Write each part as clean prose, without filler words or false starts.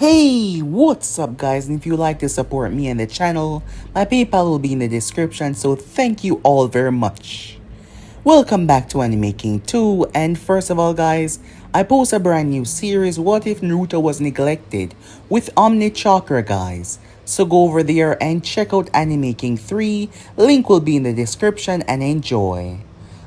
Hey, what's up guys? And if you like to support me and the channel, my PayPal will be in the description, so thank you all very much. Welcome back to Anime King 2, and first of all guys, I post a brand new series, What If Naruto Was Neglected, with Chakra guys. So go over there and check out Anime King 3, link will be in the description, and enjoy.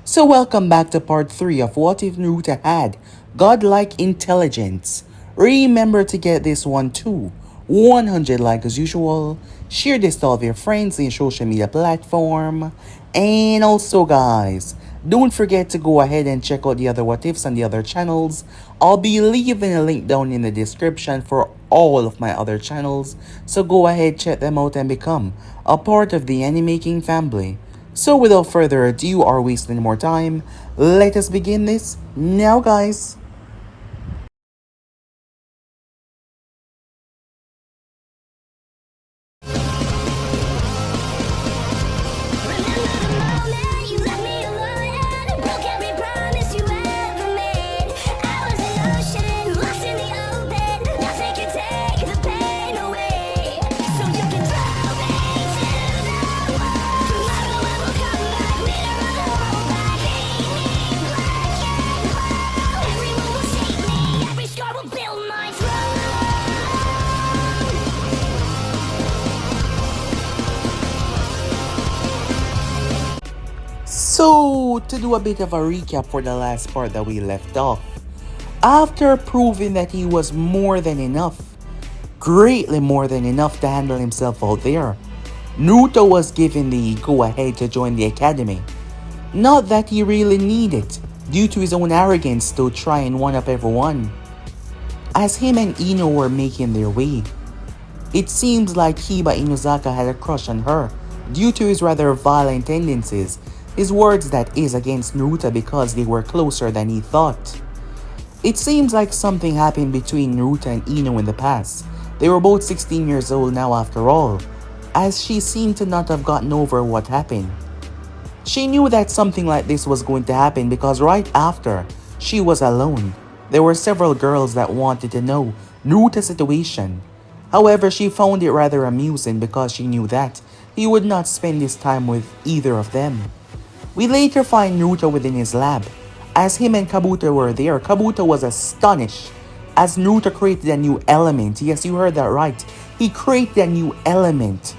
So welcome back to part 3 of What If Naruto Had Godlike Intelligence. Remember to get this one too. 100 like as usual. Share this to all of your friends in your social media platform. And also guys, don't forget to go ahead and check out the other what ifs on the other channels. I'll be leaving a link down in the description for all of my other channels. So go ahead, check them out and become a part of the Anime King family. So without further ado or wasting more time, let us begin this now guys. So, to do a bit of a recap for the last part that we left off, after proving that he was more than enough, greatly more than enough to handle himself out there, Naruto was given the go-ahead to join the academy. Not that he really needed, due to his own arrogance to try and one-up everyone. As him and Ino were making their way, it seems like Hiba Inuzaka had a crush on her, due to his rather violent tendencies, his words that is against Naruto because they were closer than he thought. It seems like something happened between Naruto and Ino in the past. They were both 16 years old now after all, as she seemed to not have gotten over what happened. She knew that something like this was going to happen because right after, she was alone. There were several girls that wanted to know Naruto's situation. However, she found it rather amusing because she knew that he would not spend his time with either of them. We later find Naruto within his lab. As him and Kabuto were there, Kabuto was astonished as Naruto created a new element. Yes, you heard that right. He created a new element,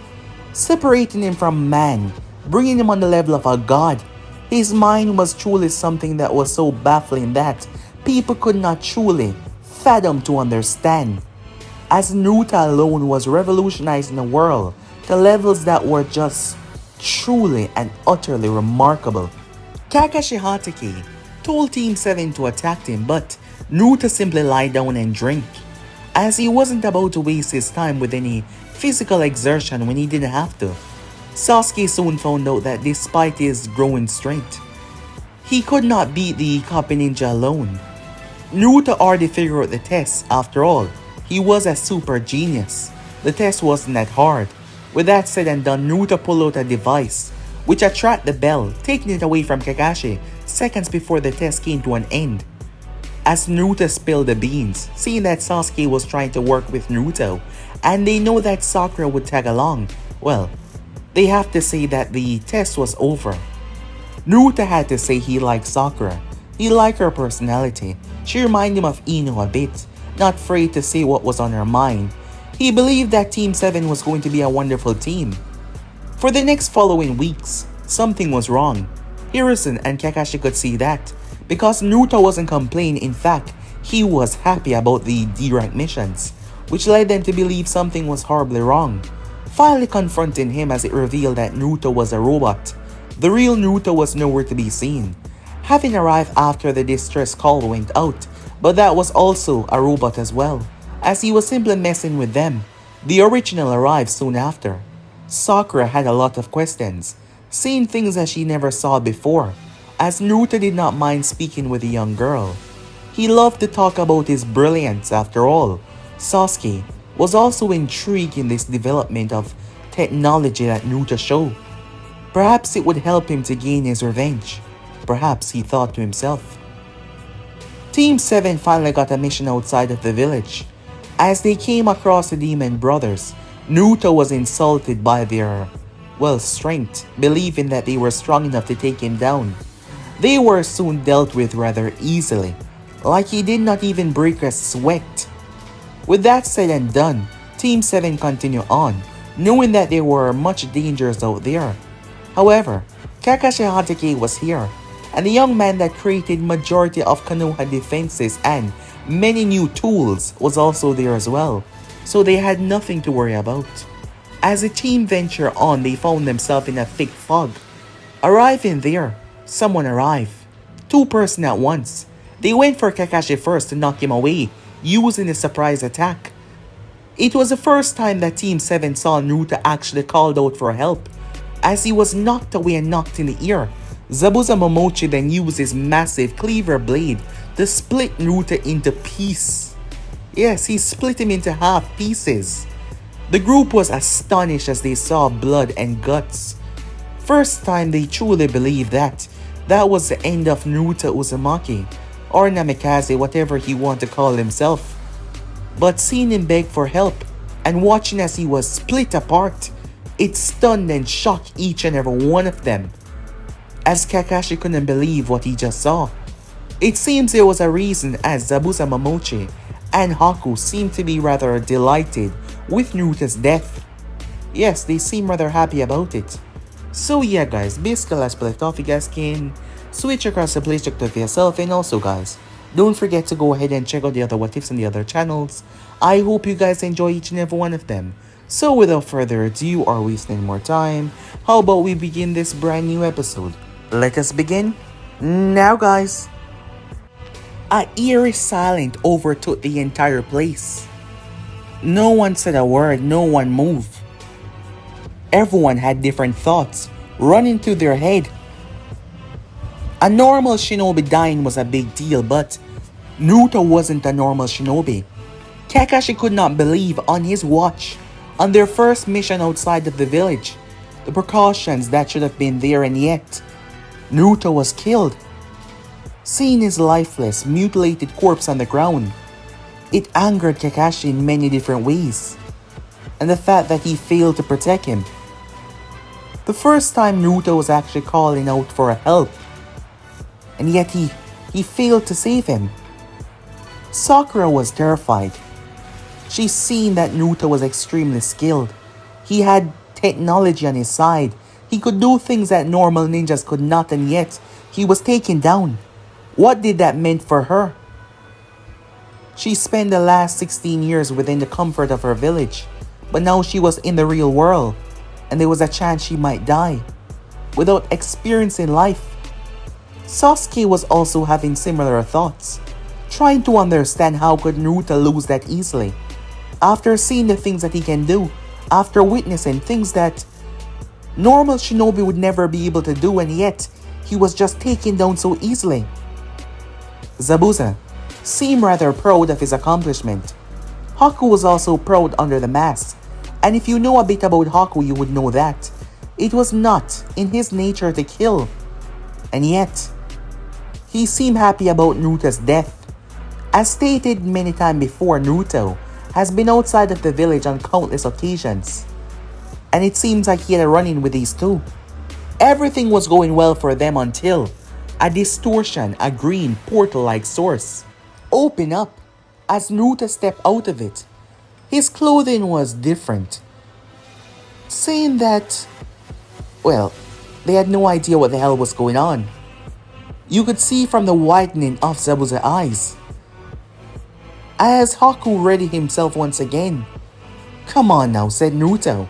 separating him from man, bringing him on the level of a god. His mind was truly something that was so baffling that people could not truly fathom to understand. As Naruto alone was revolutionizing the world to levels that were just truly and utterly remarkable. Kakashi Hatake told Team 7 to attack him, but Naruto simply lied down and drank, as he wasn't about to waste his time with any physical exertion when he didn't have to. Sasuke soon found out that despite his growing strength, he could not beat the copy ninja alone. Naruto already figured out the test. After all, he was a super genius. The test wasn't that hard. With that said and done, Naruto pulled out a device which attracted the bell, taking it away from Kakashi seconds before the test came to an end. As Naruto spilled the beans, seeing that Sasuke was trying to work with Naruto, and they know that Sakura would tag along, well, they have to say that the test was over. Naruto had to say he liked Sakura. He liked her personality. She reminded him of Ino a bit, not afraid to say what was on her mind. He believed that Team 7 was going to be a wonderful team. For the next following weeks, something was wrong. Hiruzen and Kakashi could see that, because Naruto wasn't complaining. In fact, he was happy about the D-rank missions, which led them to believe something was horribly wrong. Finally confronting him as it revealed that Naruto was a robot. The real Naruto was nowhere to be seen, having arrived after the distress call went out, but that was also a robot as well, as he was simply messing with them. The original arrived soon after. Sakura had a lot of questions, seeing things that she never saw before, as Naruto did not mind speaking with the young girl. He loved to talk about his brilliance. After all, Sasuke was also intrigued in this development of technology that Naruto showed. Perhaps it would help him to gain his revenge. Perhaps, he thought to himself. Team 7 finally got a mission outside of the village. As they came across the demon brothers, Naruto was insulted by their, strength, believing that they were strong enough to take him down. They were soon dealt with rather easily, like he did not even break a sweat. With that said and done, Team 7 continued on, knowing that there were much dangers out there. However, Kakashi Hatake was here, and the young man that created majority of Konoha defenses and many new tools was also there as well, so they had nothing to worry about. As the team ventured on, they found themselves in a thick fog. Arriving there, someone arrived. Two persons at once. They went for Kakashi first to knock him away, using a surprise attack. It was the first time that Team 7 saw Naruto actually called out for help. As he was knocked away and knocked in the ear, Zabuza Momochi then used his massive cleaver blade to split Naruto into pieces. Yes, he split him into half pieces. The group was astonished as they saw blood and guts. First time they truly believed that was the end of Naruto Uzumaki, or Namikaze, whatever he wanted to call himself. But seeing him beg for help and watching as he was split apart, it stunned and shocked each and every one of them, as Kakashi couldn't believe what he just saw. It seems there was a reason, as Zabuza Momochi and Haku seemed to be rather delighted with Naruto's death. Yes, they seem rather happy about it. So yeah guys, basically let's play off, you guys can switch across the place, check it out for yourself, and also guys, don't forget to go ahead and check out the other what ifs and the other channels. I hope you guys enjoy each and every one of them. So without further ado or wasting more time, how about we begin this brand new episode? Let us begin now guys. A eerie silence overtook the entire place. No one said a word, no one moved. Everyone had different thoughts running through their head. A normal shinobi dying was a big deal, but Naruto wasn't a normal shinobi. Kakashi could not believe on his watch, on their first mission outside of the village, the precautions that should have been there, and yet Naruto was killed. Seeing his lifeless, mutilated corpse on the ground, it angered Kakashi in many different ways, and the fact that he failed to protect him. The first time Naruto was actually calling out for help, and yet he failed to save him. Sakura was terrified. She seen that Naruto was extremely skilled. He had technology on his side. He could do things that normal ninjas could not, and yet he was taken down. What did that mean for her? She spent the last 16 years within the comfort of her village, but now she was in the real world, and there was a chance she might die without experiencing life. Sasuke was also having similar thoughts, trying to understand how could Naruto lose that easily. After seeing the things that he can do, after witnessing things that normal shinobi would never be able to do, and yet he was just taken down so easily. Zabuza seemed rather proud of his accomplishment. Haku was also proud under the mask, and if you know a bit about Haku, you would know that it was not in his nature to kill, and yet he seemed happy about Naruto's death. As stated many times before, Naruto has been outside of the village on countless occasions, and it seems like he had a run-in with these two. Everything was going well for them until a distortion, a green portal-like source, opened up as Naruto stepped out of it. His clothing was different, saying that, they had no idea what the hell was going on. You could see from the whitening of Zabuza's eyes, as Haku readied himself once again. "Come on now," said Naruto.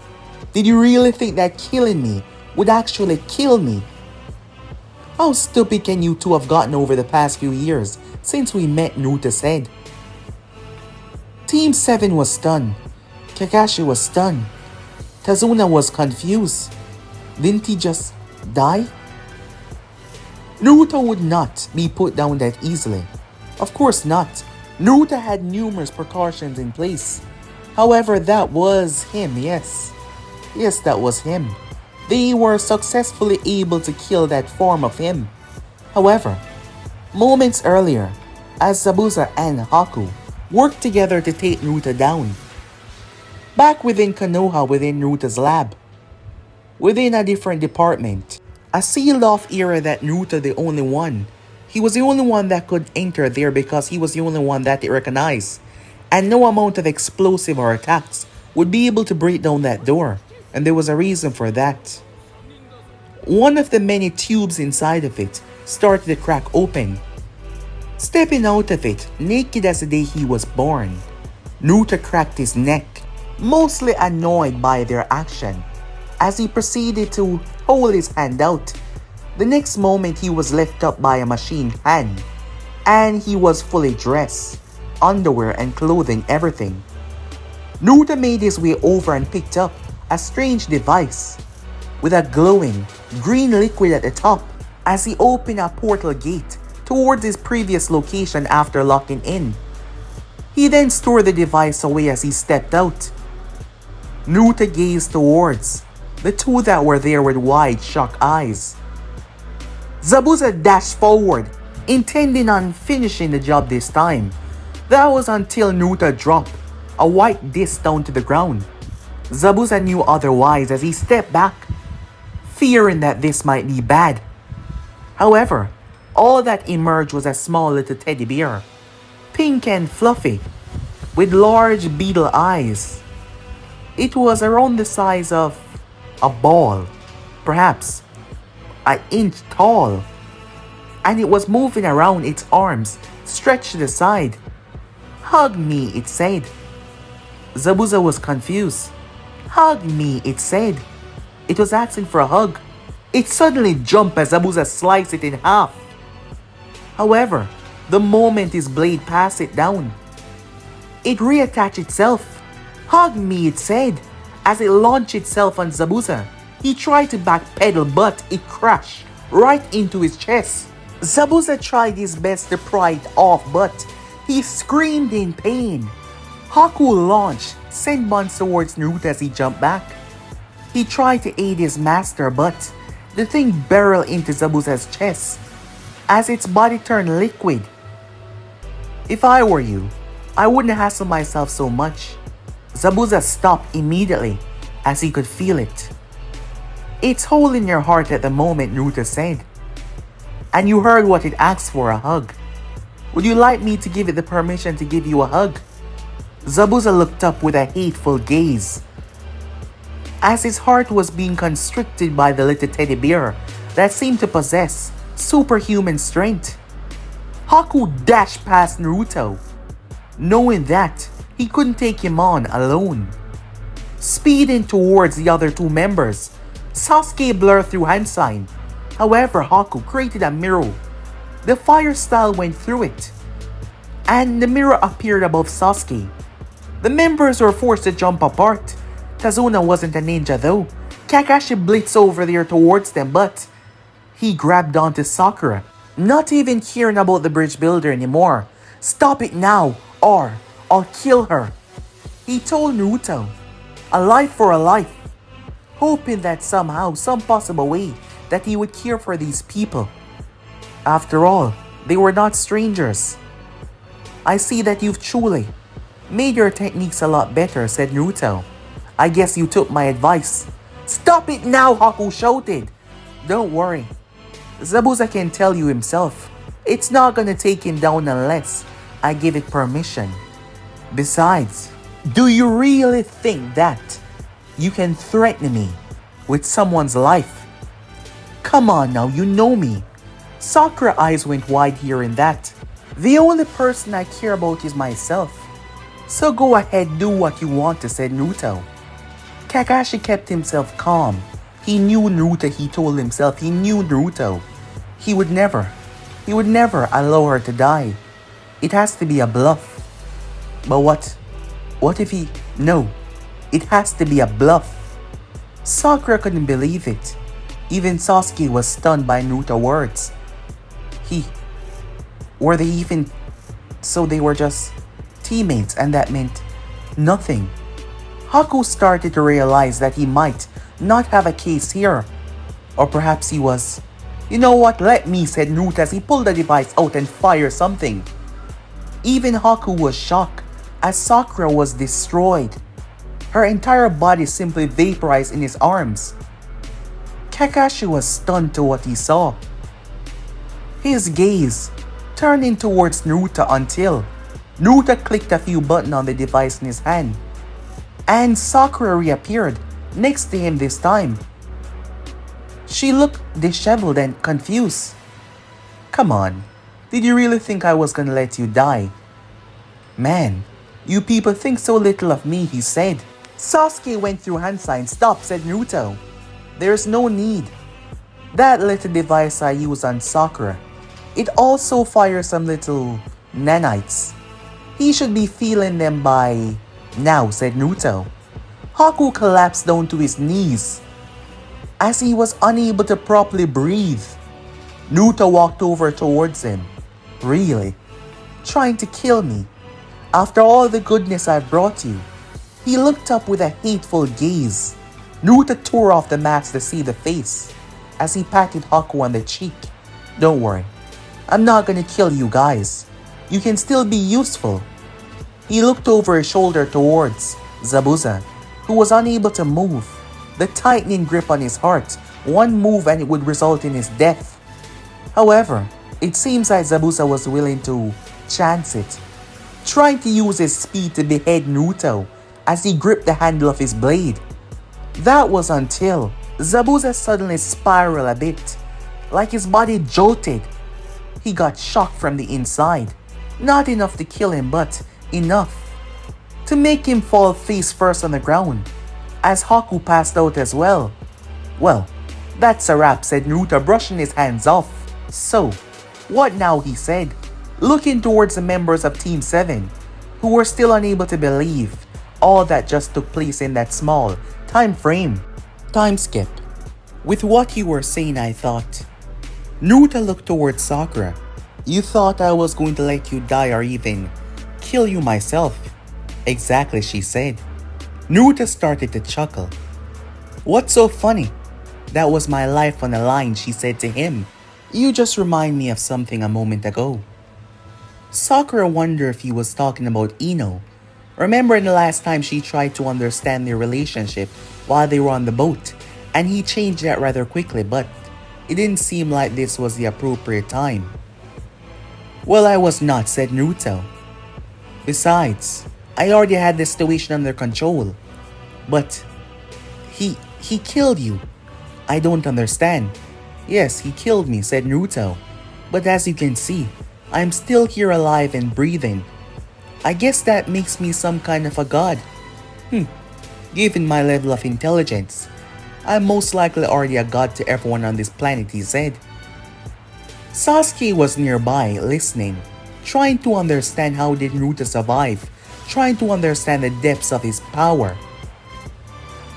"Did you really think that killing me would actually kill me? How stupid can you two have gotten over the past few years since we met?" Naruto said. Team 7 was stunned. Kakashi was stunned. Tazuna was confused. Didn't he just die? Naruto would not be put down that easily. Of course not. Naruto had numerous precautions in place. However, that was him, yes. Yes, that was him. They were successfully able to kill that form of him. However, moments earlier, as Zabuza and Haku worked together to take Naruto down. Back within Konoha, within Naruto's lab, within a different department, a sealed off era that Naruto the only one. He was the only one that could enter there because he was the only one that they recognized. And no amount of explosive or attacks would be able to break down that door. And there was a reason for that. One of the many tubes inside of it started to crack open. Stepping out of it, naked as the day he was born, Naruto cracked his neck, mostly annoyed by their action, as he proceeded to hold his hand out. The next moment he was lifted up by a machine hand, and he was fully dressed, underwear and clothing, everything. Naruto made his way over and picked up a strange device with a glowing green liquid at the top as he opened a portal gate towards his previous location after locking in. He then stored the device away as he stepped out. Naruto gazed towards the two that were there with wide, shocked eyes. Zabuza dashed forward, intending on finishing the job this time. That was until Naruto dropped a white disc down to the ground. Zabuza knew otherwise as he stepped back, fearing that this might be bad. However, all that emerged was a small little teddy bear, pink and fluffy, with large beetle eyes. It was around the size of a ball, perhaps an inch tall, and it was moving around, its arms stretched to the side. "Hug me," it said. Zabuza was confused. "Hug me," it said. It was asking for a hug. It suddenly jumped as Zabuza sliced it in half. However, the moment his blade passed it down, it reattached itself. "Hug me," it said, as it launched itself on Zabuza. He tried to backpedal, but it crashed right into his chest. Zabuza tried his best to pry it off, but he screamed in pain. Haku launched Senbons towards Naruto as he jumped back. He tried to aid his master, but the thing barreled into Zabuza's chest as its body turned liquid. "If I were you, I wouldn't hassle myself so much." Zabuza stopped immediately as he could feel it. "It's hole in your heart at the moment," Naruto said. "And you heard what it asked for, a hug. Would you like me to give it the permission to give you a hug?" Zabuza looked up with a hateful gaze, as his heart was being constricted by the little teddy bear that seemed to possess superhuman strength. Haku dashed past Naruto, knowing that he couldn't take him on alone. Speeding towards the other two members, Sasuke blurred through hand sign. However, Haku created a mirror. The fire style went through it, and the mirror appeared above Sasuke. The members were forced to jump apart. Tazuna wasn't a ninja though. Kakashi blitzed over there towards them, but he grabbed onto Sakura, not even caring about the bridge builder anymore. "Stop it now, or I'll kill her," he told Naruto. A life for a life, hoping that somehow, some possible way, that he would care for these people. After all, they were not strangers. "I see that you've truly made your techniques a lot better," said Naruto. "I guess you took my advice." "Stop it now," Haku shouted. "Don't worry. Zabuza can tell you himself. It's not gonna take him down unless I give it permission. Besides, do you really think that you can threaten me with someone's life? Come on now, you know me." Sakura's eyes went wide hearing that. "The only person I care about is myself. So go ahead, do what you want to," said Naruto. Kakashi kept himself calm. He knew Naruto, he told himself, he knew Naruto. He would never allow her to die. It has to be a bluff. But what if he, no, it has to be a bluff. Sakura couldn't believe it. Even Sasuke was stunned by Naruto's words. So they were just teammates, and that meant nothing. Haku started to realize that he might not have a case here. Or perhaps he was. "You know what, let me," said Naruto as he pulled the device out and fired something. Even Haku was shocked as Sakura was destroyed. Her entire body simply vaporized in his arms. Kakashi was stunned to what he saw. His gaze turned in towards Naruto until Naruto clicked a few buttons on the device in his hand, and Sakura reappeared next to him this time. She looked disheveled and confused. "Come on, did you really think I was gonna let you die?" "Man, you people think so little of me," he said. Sasuke went through hand signs. "Stop," said Naruto. "There's no need. That little device I use on Sakura, it also fires some little nanites. He should be feeling them by now," said Naruto. Haku collapsed down to his knees as he was unable to properly breathe. Naruto walked over towards him. "Really? Trying to kill me? After all the goodness I've brought you?" He looked up with a hateful gaze. Naruto tore off the mask to see the face as he patted Haku on the cheek. "Don't worry, I'm not gonna kill you guys. You can still be useful." He looked over his shoulder towards Zabuza, who was unable to move. The tightening grip on his heart, one move and it would result in his death. However, it seems like Zabuza was willing to chance it, trying to use his speed to behead Naruto as he gripped the handle of his blade. That was until Zabuza suddenly spiraled a bit, like his body jolted. He got shocked from the inside. Not enough to kill him, but enough to make him fall face first on the ground, as Haku passed out as well. "Well, that's a wrap," said Naruto, brushing his hands off. "So, what now?" he said, looking towards the members of Team 7, who were still unable to believe all that just took place in that small time frame. Time skip. With what you were saying, I thought. Naruto looked towards Sakura. "You thought I was going to let you die or even kill you myself?" "Exactly," she said. Naruto started to chuckle. "What's so funny? That was my life on the line," she said to him. "You just remind me of something a moment ago." Sakura wondered if he was talking about Ino. Remember the last time she tried to understand their relationship while they were on the boat, and he changed that rather quickly, but it didn't seem like this was the appropriate time. "Well, I was not," said Naruto. "Besides, I already had the situation under control." "But he killed you. I don't understand." "Yes, he killed me," said Naruto. "But as you can see, I'm still here alive and breathing. I guess that makes me some kind of a god. Given my level of intelligence, I'm most likely already a god to everyone on this planet," he said. Sasuke was nearby, listening, trying to understand how did Naruto survive, trying to understand the depths of his power.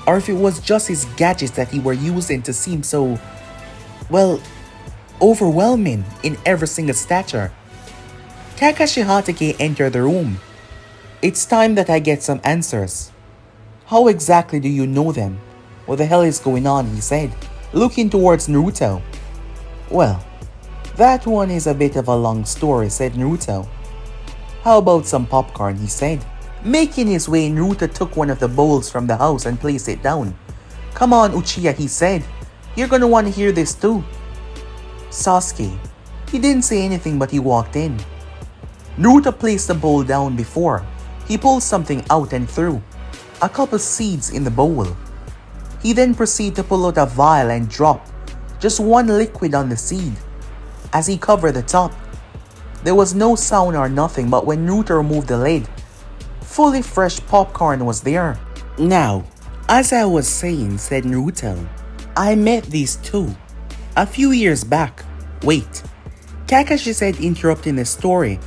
Or if it was just his gadgets that he were using to seem so, well, overwhelming in every single stature. Kakashi Hatake entered the room. "It's time that I get some answers." "How exactly do you know them? What the hell is going on?" he said, looking towards Naruto. "Well, that one is a bit of a long story," said Naruto. "How about some popcorn?" he said. Making his way, Naruto took one of the bowls from the house and placed it down. "Come on, Uchiha," he said. "You're gonna want to hear this too." Sasuke. He didn't say anything, but he walked in. Naruto placed the bowl down before he pulled something out and threw a couple seeds in the bowl. He then proceeded to pull out a vial and drop just one liquid on the seed. As he covered the top, there was no sound or nothing, but when Naruto removed the lid, fully fresh popcorn was there. "Now, as I was saying," said Naruto, "I met these two a few years back." "Wait," Kakashi said, interrupting the story.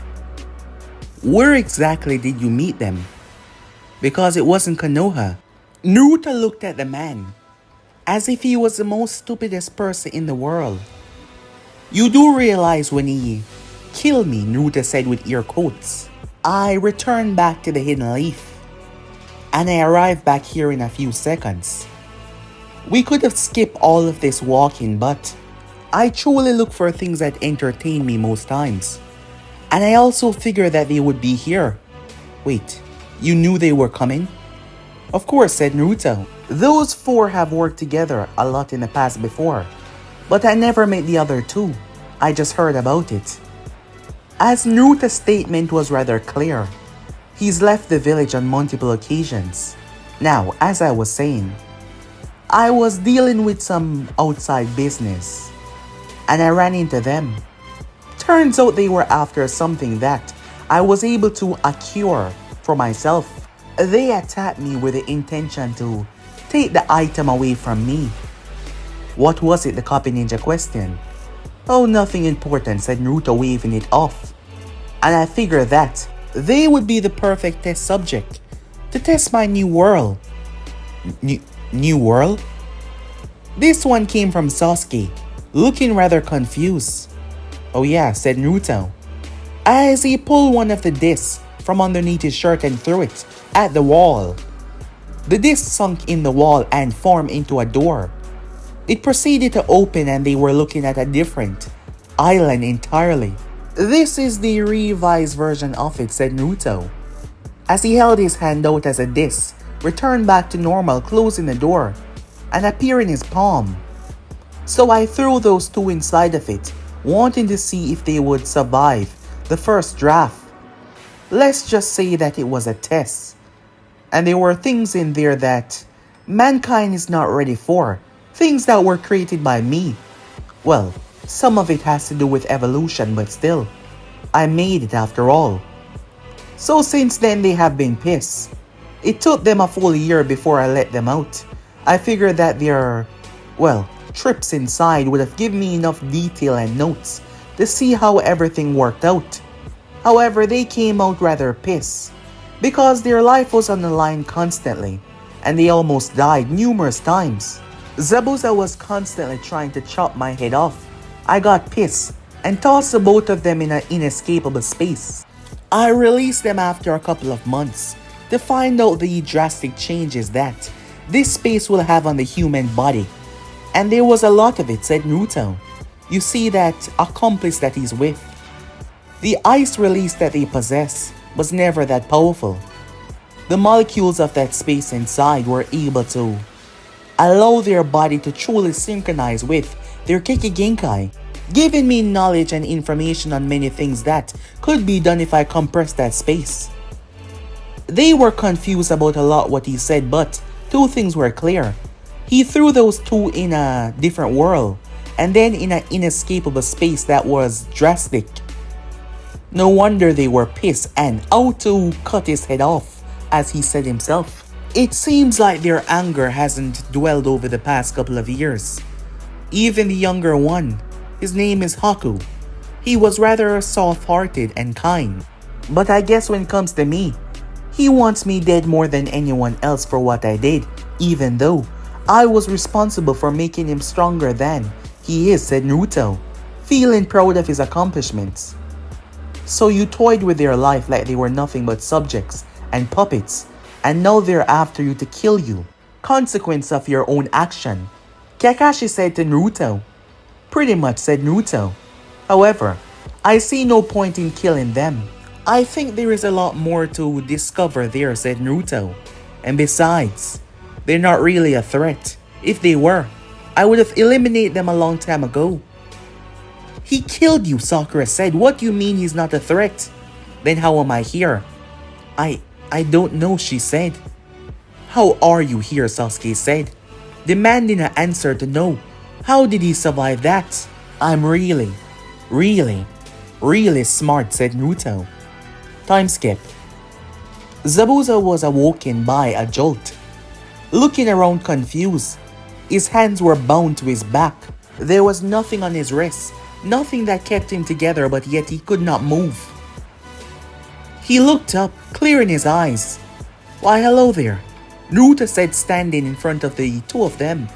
"Where exactly did you meet them? Because it wasn't Konoha." Naruto looked at the man as if he was the most stupidest person in the world. "You do realize when he killed me," Naruto said with ear quotes, "I returned back to the Hidden Leaf, and I arrived back here in a few seconds. We could have skipped all of this walking, but I truly look for things that entertain me most times. And I also figured that they would be here. Wait, you knew they were coming? Of course, said Naruto. Those four have worked together a lot in the past before, but I never met the other two. I just heard about it. As Naruto's statement was rather clear, he's left the village on multiple occasions. Now, as I was saying, I was dealing with some outside business, and I ran into them. Turns out they were after something that I was able to acquire for myself. They attacked me with the intention to take the item away from me. What was it, the copy ninja questioned. Oh, nothing important, said Naruto, waving it off. And I figured that they would be the perfect test subject to test my new world. New world? This one came from Sasuke, looking rather confused. Oh yeah, said Naruto, as he pulled one of the discs from underneath his shirt and threw it at the wall. The disc sunk in the wall and formed into a door. It proceeded to open and they were looking at a different island entirely. This is the revised version of it, said Naruto, as he held his hand out as a disc returned back to normal, closing the door and appeared in his palm. So I threw those two inside of it, wanting to see if they would survive the first draft. Let's just say that it was a test, and there were things in there that mankind is not ready for, things that were created by me. Well, some of it has to do with evolution, but still, I made it after all. So since then they have been pissed. It took them a full year before I let them out. I figured that their, well, trips inside would have given me enough detail and notes to see how everything worked out. However, they came out rather pissed because their life was on the line constantly and they almost died numerous times. Zabuza was constantly trying to chop my head off. I got pissed and tossed the both of them in an inescapable space. I released them after a couple of months to find out the drastic changes that this space will have on the human body. And there was a lot of it, said Naruto. You see, that accomplice that he's with, the ice release that they possess was never that powerful. The molecules of that space inside were able to allow their body to truly synchronize with their Kekigenkai, giving me knowledge and information on many things that could be done if I compressed that space. They were confused about a lot what he said, but two things were clear. He threw those two in a different world, and then in an inescapable space that was drastic. No wonder they were pissed and out to cut his head off, as he said himself. It seems like their anger hasn't dwelled over the past couple of years. Even the younger one, his name is Haku. He was rather soft-hearted and kind. But I guess when it comes to me, he wants me dead more than anyone else for what I did, even though I was responsible for making him stronger than he is, said Naruto, feeling proud of his accomplishments. So you toyed with their life like they were nothing but subjects and puppets, and now they're after you to kill you. Consequence of your own action, Kakashi said to Naruto. Pretty much, said Naruto. However, I see no point in killing them. I think there is a lot more to discover there, said Naruto. And besides, they're not really a threat. If they were, I would have eliminated them a long time ago. He killed you, Sakura said. What do you mean he's not a threat? Then how am I here? I don't know, she said. How are you here, Sasuke said, demanding an answer to know. How did he survive that? I'm really smart, said Naruto. Time skip. Zabuza was awoken by a jolt. Looking around confused, his hands were bound to his back. There was nothing on his wrists, nothing that kept him together, but yet he could not move. He looked up, clearing his eyes. Why, hello there, Naruto said, standing in front of the two of them.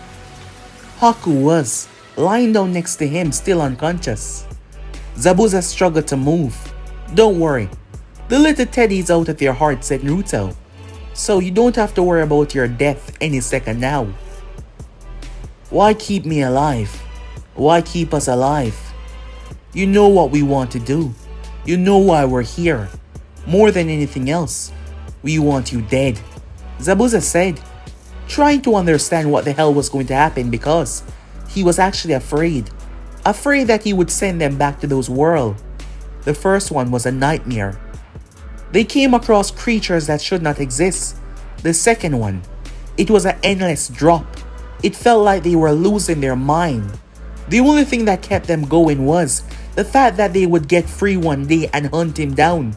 Haku was lying down next to him, still unconscious. Zabuza struggled to move. Don't worry, the little teddy's out of your heart, said Naruto. So you don't have to worry about your death any second now. Why keep me alive? Why keep us alive? You know what we want to do. You know why we're here. More than anything else, we want you dead, Zabuza said, trying to understand what the hell was going to happen because he was actually afraid. Afraid that he would send them back to those worlds. The first one was a nightmare. They came across creatures that should not exist. The second one, it was an endless drop. It felt like they were losing their mind. The only thing that kept them going was the fact that they would get free one day and hunt him down.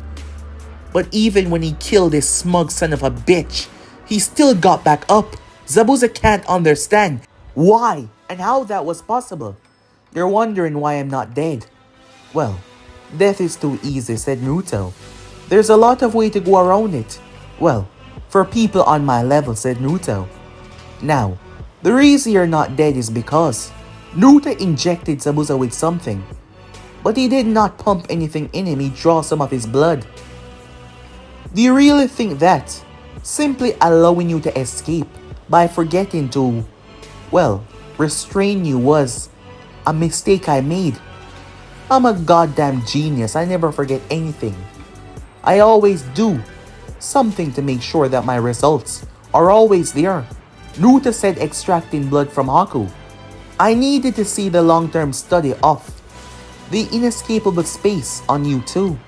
But even when he killed this smug son of a bitch, he still got back up. Zabuza can't understand why and how that was possible. They're wondering why I'm not dead. Well, death is too easy, said Naruto. There's a lot of way to go around it. Well, for people on my level, said Naruto. Now, the reason you're not dead is because Naruto injected Zabuza with something. But he did not pump anything in him, he drew some of his blood. Do you really think that simply allowing you to escape by forgetting to, well, restrain you was a mistake I made? I'm a goddamn genius. I never forget anything. I always do something to make sure that my results are always there. Naruto said, extracting blood from Haku. I needed to see the long-term study of the inescapable space on you too.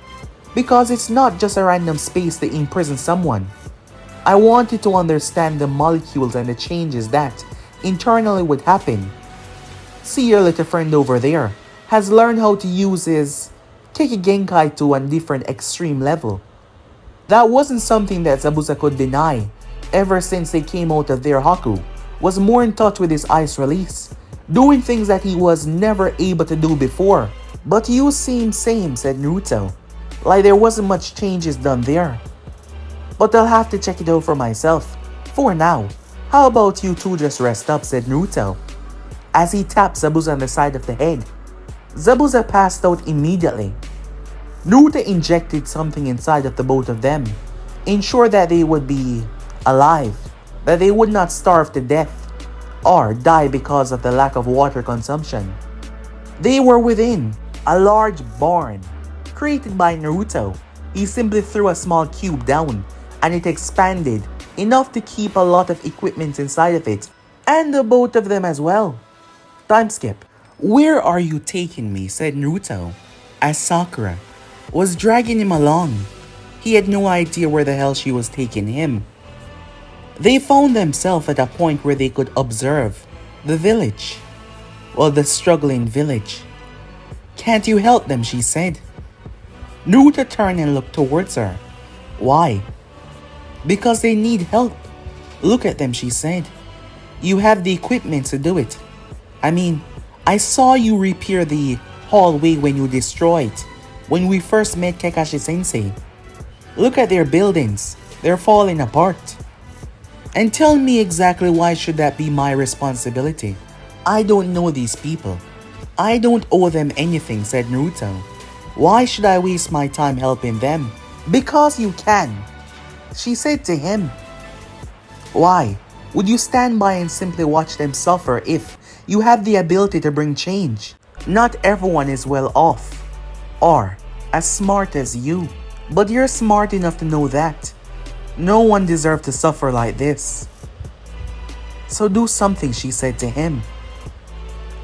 Because it's not just a random space to imprison someone. I wanted to understand the molecules and the changes that internally would happen. See, your little friend over there has learned how to use his Keki Genkai to a different extreme level. That wasn't something that Zabuza could deny. Ever since they came out of their Haku, was more in touch with his ice release, doing things that he was never able to do before. But you seem same, said Naruto. Like there wasn't much changes done there. But I'll have to check it out for myself. For now, how about you two just rest up, said Naruto, as he tapped Zabuza on the side of the head. Zabuza passed out immediately. Naruto injected something inside of the both of them, ensure that they would be alive, that they would not starve to death or die because of the lack of water consumption. They were within a large barn created by Naruto. He simply threw a small cube down and it expanded enough to keep a lot of equipment inside of it, and the both of them as well. Time skip. Where are you taking me, said Naruto, as Sakura was dragging him along. He had no idea where the hell she was taking him. They found themselves at a point where they could observe the village. Well, the struggling village. Can't you help them, she said. Naruto turned and looked towards her. Why? Because they need help. Look at them, she said. You have the equipment to do it. I mean, I saw you repair the hallway when you destroyed, when we first met Kakashi-sensei. Look at their buildings. They're falling apart. And tell me exactly why should that be my responsibility? I don't know these people. I don't owe them anything, said Naruto. Why should I waste my time helping them? Because you can, she said to him. Why would you stand by and simply watch them suffer if you have the ability to bring change? Not everyone is well off or as smart as you, but you're smart enough to know that no one deserves to suffer like this. So do something, she said to him.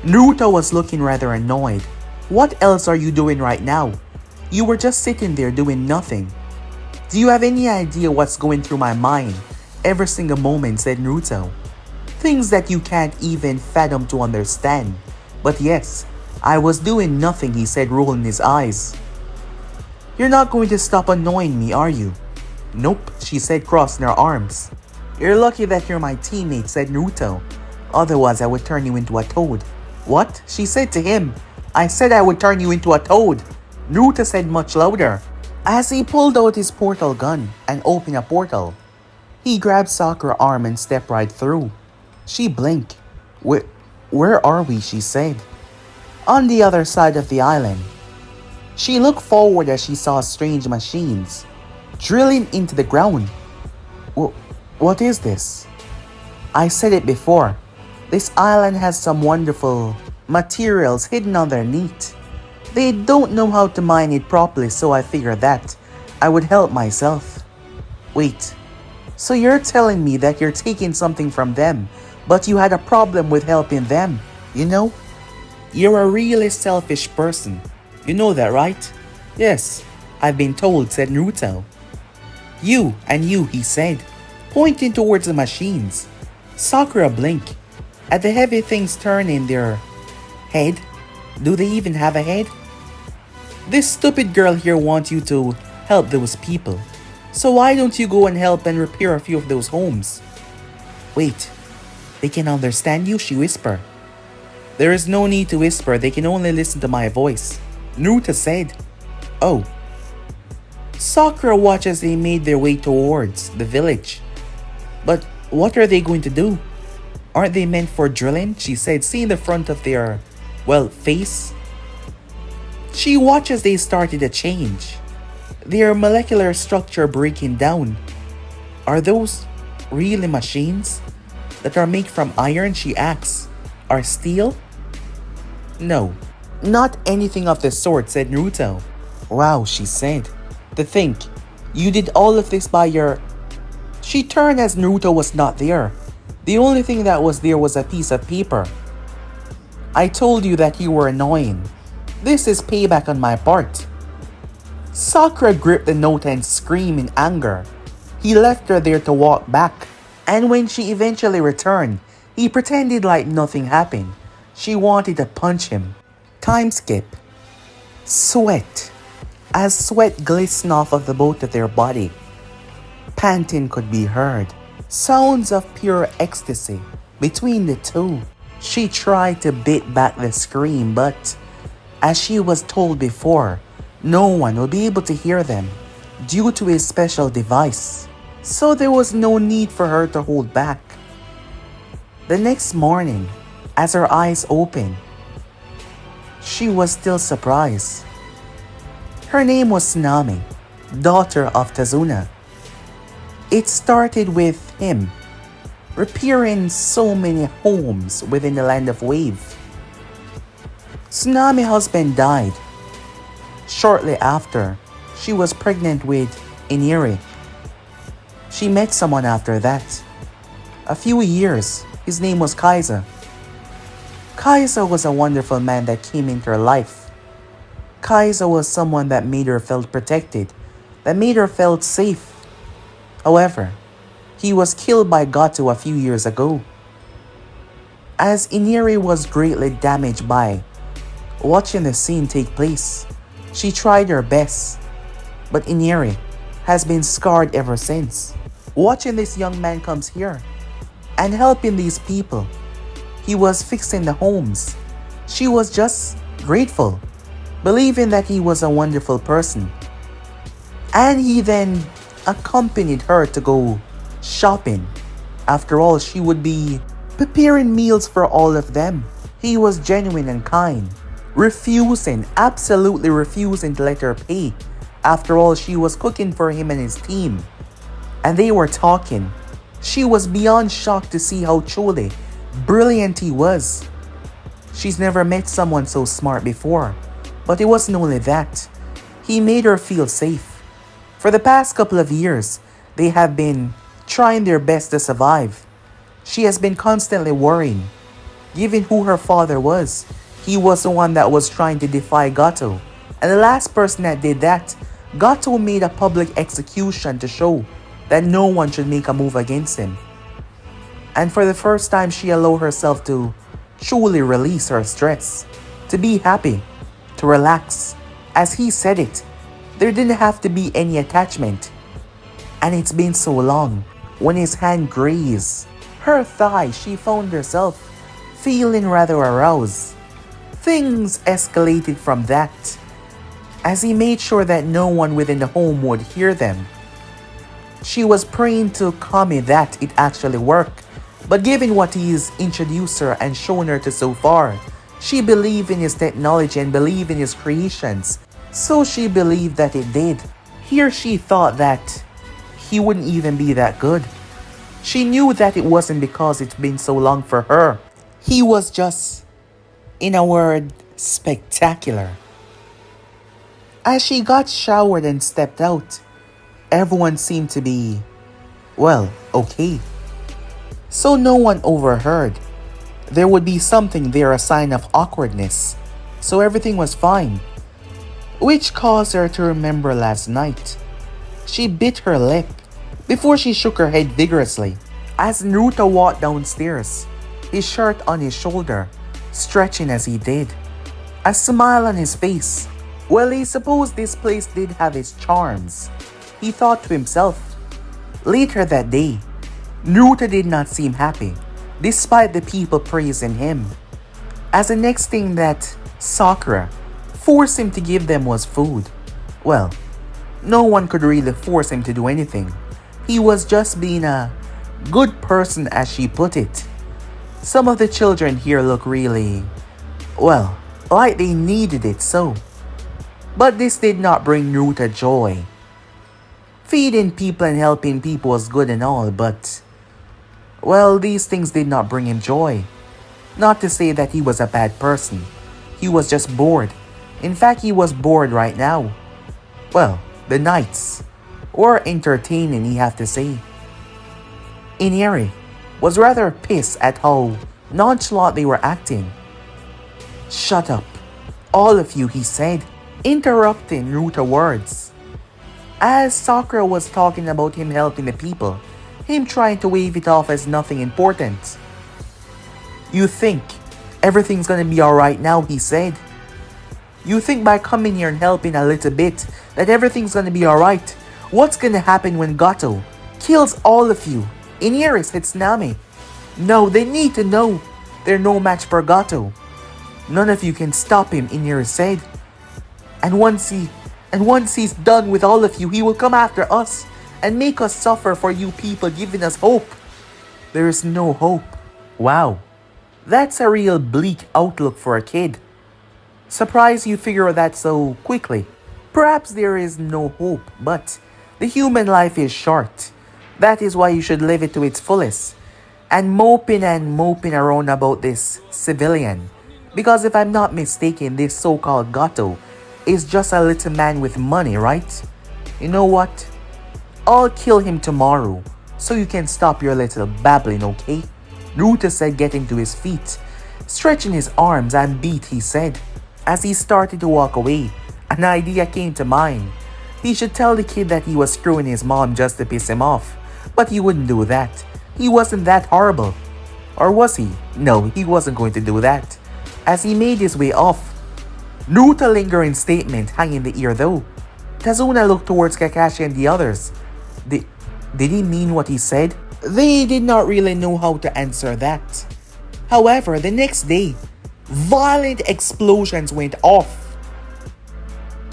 Naruto was looking rather annoyed. What else are you doing right now? You were just sitting there doing nothing. Do you have any idea what's going through my mind every single moment, said Naruto. Things that you can't even fathom to understand. But yes, I was doing nothing, he said, rolling his eyes. You're not going to stop annoying me, are you? Nope, she said, crossing her arms. You're lucky that you're my teammate, said Naruto. Otherwise, I would turn you into a toad. What? She said to him. I said I would turn you into a toad. Naruto said much louder, as he pulled out his portal gun and opened a portal. He grabbed Sakura's arm and stepped right through. She blinked. Where are we? She said. On the other side of the island. She looked forward as she saw strange machines drilling into the ground. What is this? I said it before. This island has some wonderful materials hidden underneath. They don't know how to mine it properly, so I figured that I would help myself. Wait, so you're telling me that you're taking something from them, but you had a problem with helping them, you know? You're a really selfish person. You know that, right? Yes, I've been told, said Naruto. You and you, he said, pointing towards the machines. Sakura blinked at the heavy things turning their head. Do they even have a head? This stupid girl here wants you to help those people. So why don't you go and help and repair a few of those homes? Wait, they can understand you, she whispered. There is no need to whisper, they can only listen to my voice. Naruto said. Oh. Sakura watched as they made their way towards the village. But what are they going to do? Aren't they meant for drilling? She said, seeing the front of their, face. She watched as they started to change. Their molecular structure breaking down. Are those really machines that are made from iron? She asks. Are steel? No, not anything of the sort, said Naruto. Wow, she said. To think, you did all of this by your... She turned as Naruto was not there. The only thing that was there was a piece of paper. I told you that you were annoying. This is payback on my part. Sakura gripped the note and screamed in anger. He left her there to walk back. And when she eventually returned, he pretended like nothing happened. She wanted to punch him. Time skip. Sweat. As sweat glistened off of the both of their body. Panting could be heard. Sounds of pure ecstasy between the two. She tried to beat back the scream, but as she was told before, no one will be able to hear them due to a special device. So there was no need for her to hold back. The next morning, as her eyes opened, she was still surprised. Her name was Tsunami, daughter of Tazuna. It started with him repairing so many homes within the land of Wave. Tsunami's husband died. Shortly after, she was pregnant with Iniri. She met someone after that. A few years, his name was Kaiser. Kaiser was a wonderful man that came into her life. Kaiser was someone that made her feel protected, that made her feel safe. However, he was killed by Gato a few years ago. As Iniri was greatly damaged by watching the scene take place, she tried her best, but Iniri has been scarred ever since. Watching this young man comes here and helping these people. He was fixing the homes. She was just grateful, believing that he was a wonderful person. And he then accompanied her to go shopping. After all, she would be preparing meals for all of them. He was genuine and kind, absolutely refusing to let her pay. After all, she was cooking for him and his team. And they were talking. She was beyond shocked to see how truly brilliant he was. She's never met someone so smart before. But it wasn't only that. He made her feel safe. For the past couple of years, they have been trying their best to survive. She has been constantly worrying. Given who her father was, he was the one that was trying to defy Gato. And the last person that did that, Gato made a public execution to show that no one should make a move against him. And for the first time, she allowed herself to truly release her stress, to be happy, to relax. As he said it, there didn't have to be any attachment. And it's been so long. When his hand grazed her thigh, she found herself feeling rather aroused. Things escalated from that, as he made sure that no one within the home would hear them. She was praying to Kami that it actually worked, but given what he's introduced her and shown her to so far, she believed in his technology and believed in his creations, so she believed that it did. Here she thought that he wouldn't even be that good. She knew that it wasn't because it's been so long for her. He was just, in a word, spectacular. As she got showered and stepped out, everyone seemed to be, well, okay. So no one overheard. There would be something there, a sign of awkwardness. So everything was fine. Which caused her to remember last night. She bit her lip before she shook her head vigorously. As Naruto walked downstairs, his shirt on his shoulder, stretching as he did. A smile on his face. Well, he supposed this place did have its charms. He thought to himself. Later that day, Naruto did not seem happy, despite the people praising him. As the next thing that Sakura forced him to give them was food. Well, no one could really force him to do anything. He was just being a good person, as she put it. Some of the children here look really, well, like they needed it so. But this did not bring Naruto joy. Feeding people and helping people was good and all, but, well, these things did not bring him joy. Not to say that he was a bad person. He was just bored. In fact, he was bored right now. Well, the nights were entertaining, he have to say. Iniri was rather pissed at how nonchalant they were acting. Shut up, all of you, he said, interrupting Naruto's words. As Sakura was talking about him helping the people, him trying to wave it off as nothing important. You think everything's gonna be alright now, he said. You think by coming here and helping a little bit that everything's gonna be alright? What's gonna happen when Gato kills all of you? Iniri said Tsunami. No, they need to know they're no match for Gato. None of you can stop him, Iniri said. And once he's done with all of you, he will come after us and make us suffer for you people giving us hope. There is no hope. Wow, that's a real bleak outlook for a kid. Surprised you figure that so quickly. Perhaps there is no hope, but the human life is short. That is why you should live it to its fullest. And moping around about this civilian. Because if I'm not mistaken, this so-called Gato is just a little man with money, right? You know what? I'll kill him tomorrow, so you can stop your little babbling, okay? Naruto said, getting to his feet. Stretching his arms and beat, he said. As he started to walk away, an idea came to mind. He should tell the kid that he was screwing his mom just to piss him off. But he wouldn't do that. He wasn't that horrible. Or was he? No, he wasn't going to do that. As he made his way off, Naruto's lingering statement hung in the ear though. Tazuna looked towards Kakashi and the others. Did he mean what he said? They did not really know how to answer that. However, the next day, violent explosions went off.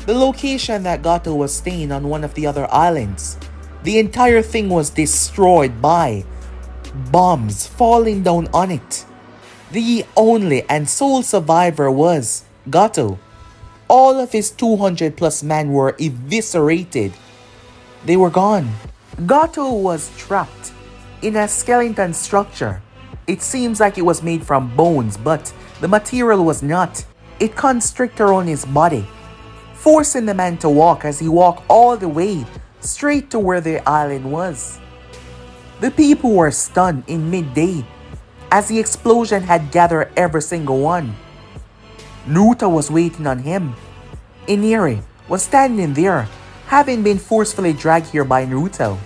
The location that Gato was staying on one of the other islands, the entire thing was destroyed by bombs falling down on it. The only and sole survivor was Gato. All of his 200 plus men were eviscerated. They were gone. Gato was trapped in a skeleton structure. It seems like it was made from bones, but the material was not. It constricted on his body, forcing the man to walk as he walked all the way straight to where the island was. The people were stunned in midday as the explosion had gathered every single one. Naruto was waiting on him. Iniri was standing there, having been forcefully dragged here by Naruto.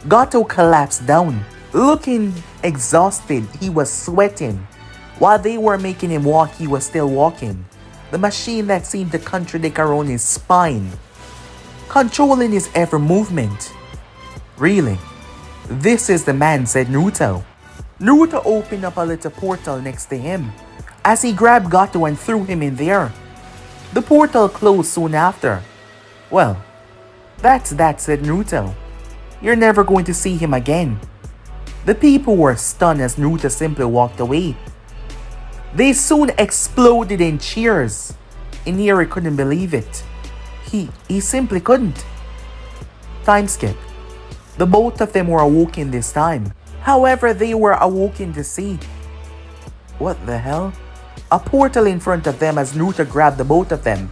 Gato collapsed down, looking exhausted. He was sweating. While they were making him walk, he was still walking. The machine that seemed to contradict around his spine, controlling his every movement. Really? This is the man, said Naruto. Naruto opened up a little portal next to him as he grabbed Gato and threw him in there. The portal closed soon after. Well, that's that, said Naruto. You're never going to see him again. The people were stunned as Naruto simply walked away. They soon exploded in cheers. Iniri couldn't believe it. He simply couldn't. Time skip. The both of them were awoken this time. However, they were awoken to see. What the hell? A portal in front of them as Naruto grabbed the both of them.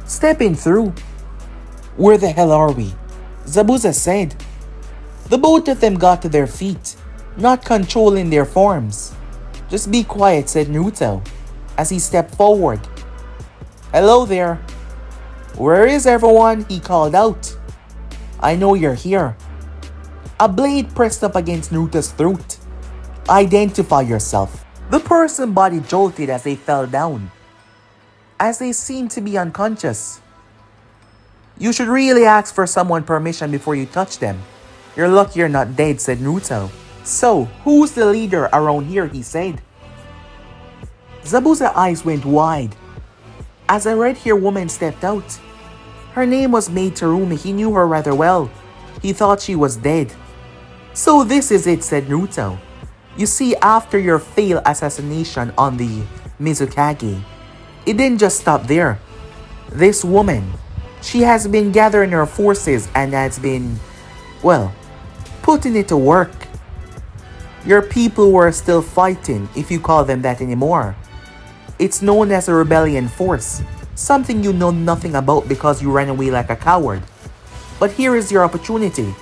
stepping through. Where the hell are we? Zabuza said. The both of them got to their feet, not controlling their forms. Just be quiet, said Naruto, as he stepped forward. Hello there. Where is everyone? He called out. I know you're here. A blade pressed up against Naruto's throat. Identify yourself. The person's body jolted as they fell down, as they seemed to be unconscious. You should really ask for someone permission before you touch them. You're lucky you're not dead, said Naruto. So, who's the leader around here, he said. Zabuza's eyes went wide as a red-haired woman stepped out. Her name was Maid Terumi. He knew her rather well. He thought she was dead. So this is it, said Naruto. You see, after your failed assassination on the Mizukage, it didn't just stop there. This woman, she has been gathering her forces and has been, well, putting it to work. Your people were still fighting, if you call them that anymore. It's known as a rebellion force, something you know nothing about because you ran away like a coward. But here is your opportunity.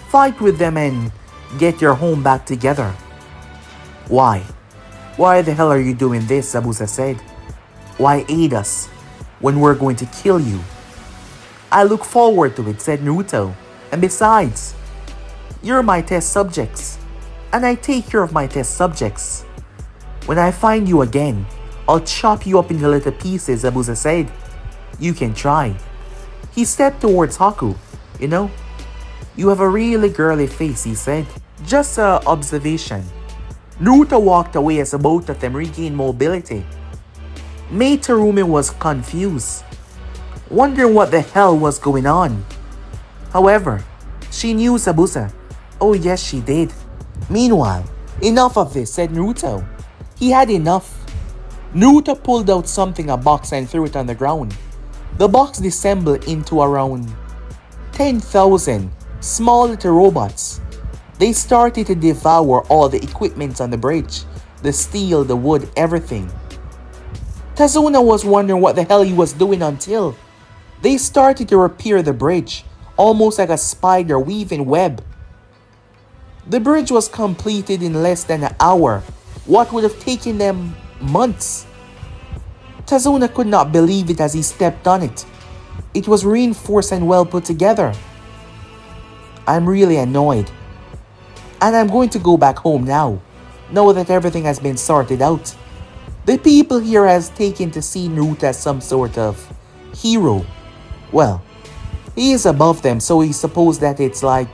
Fight with them and get your home back together. Why? Why the hell are you doing this? Zabuza said. Why aid us when we're going to kill you? I look forward to it, said Naruto. And besides, you're my test subjects, and I take care of my test subjects. When I find you again, I'll chop you up into little pieces, Zabuza said. You can try. He stepped towards Haku. You know, you have a really girly face, he said. Just a observation. Naruto walked away as both of them regained mobility. Maid Terumi was confused, wondering what the hell was going on. However, she knew Zabuza. Oh yes, she did. Meanwhile, enough of this, said Naruto. He had enough. Naruto pulled out a box and threw it on the ground. The box disassembled into around 10,000 small little robots. They started to devour all the equipment on the bridge, the steel, the wood, everything. Tazuna was wondering what the hell he was doing until they started to repair the bridge, almost like a spider weaving web. The bridge was completed in less than an hour, what would have taken them months. Tazuna could not believe it as he stepped on it. It was reinforced and well put together. I'm really annoyed. And I'm going to go back home now that everything has been sorted out. The people here has taken to see Naruto as some sort of hero. Well, he is above them, so he supposed that it's like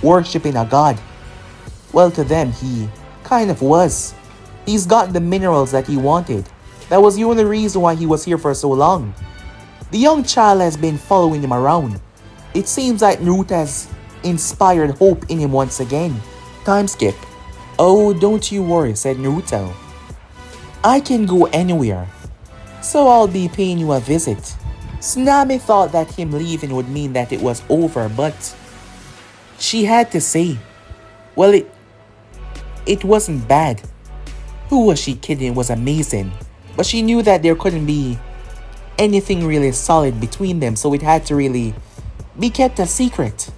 worshipping a god. Well, to them, he kind of was. He's gotten the minerals that he wanted. That was the only reason why he was here for so long. The young child has been following him around. It seems like Naruto has inspired hope in him once again. Time skip. Oh, don't you worry, said Naruto. I can go anywhere, so I'll be paying you a visit. Tsunami thought that him leaving would mean that it was over, but she had to say, well, it wasn't bad. Who was she kidding? It was amazing. But she knew that there couldn't be anything really solid between them, so it had to really be kept a secret.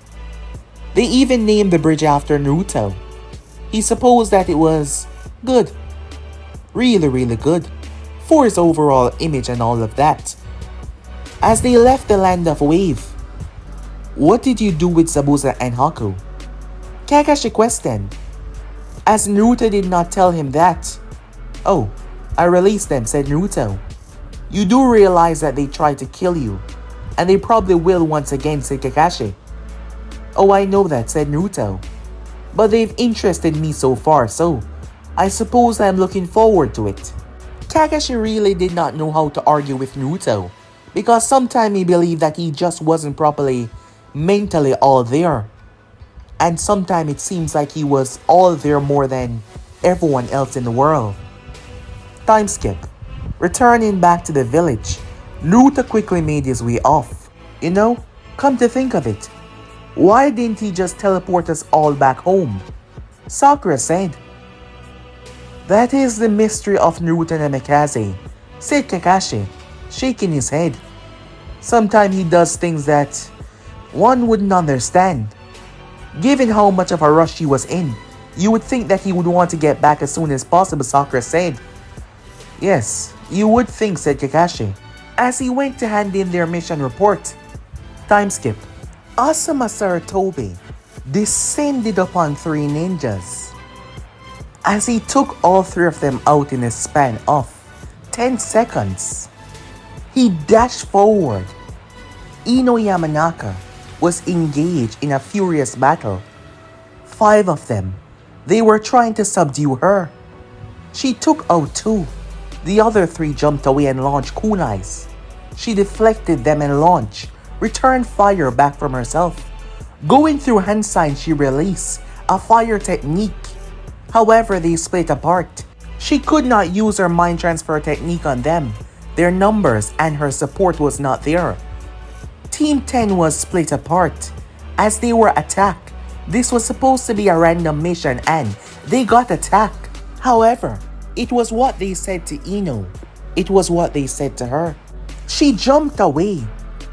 They even named the bridge after Naruto. He supposed that it was good. Really, really good. For his overall image and all of that. As they left the land of Wave, what did you do with Zabuza and Haku? Kakashi questioned, as Naruto did not tell him that. Oh, I released them, said Naruto. You do realize that they tried to kill you, and they probably will once again, said Kakashi. Oh, I know that, said Naruto. But they've interested me so far, so I suppose I'm looking forward to it. Kakashi really did not know how to argue with Naruto, because sometimes he believed that he just wasn't properly mentally all there. And sometimes it seems like he was all there more than everyone else in the world. Time skip. Returning back to the village, Naruto quickly made his way off. You know, come to think of it, why didn't he just teleport us all back home? Sakura said. That is the mystery of Naruto Namikaze, said Kakashi, shaking his head. Sometimes he does things that one wouldn't understand. Given how much of a rush he was in, you would think that he would want to get back as soon as possible, Sakura said. Yes, you would think, said Kakashi, as he went to hand in their mission report. Time skip. Asuma Saratobi descended upon three ninjas. As he took all three of them out in a span of 10 seconds, he dashed forward. Ino Yamanaka was engaged in a furious battle. 5 of them. They were trying to subdue her. She took out 2. The other 3 jumped away and launched kunais. She deflected them and launched, returned fire back from herself. Going through hand signs, she released a fire technique. However, they split apart. She could not use her mind transfer technique on them. Their numbers and her support was not there. Team 10 was split apart as they were attacked. This was supposed to be a random mission and they got attacked. However, it was what they said to Ino. It was what they said to her. She jumped away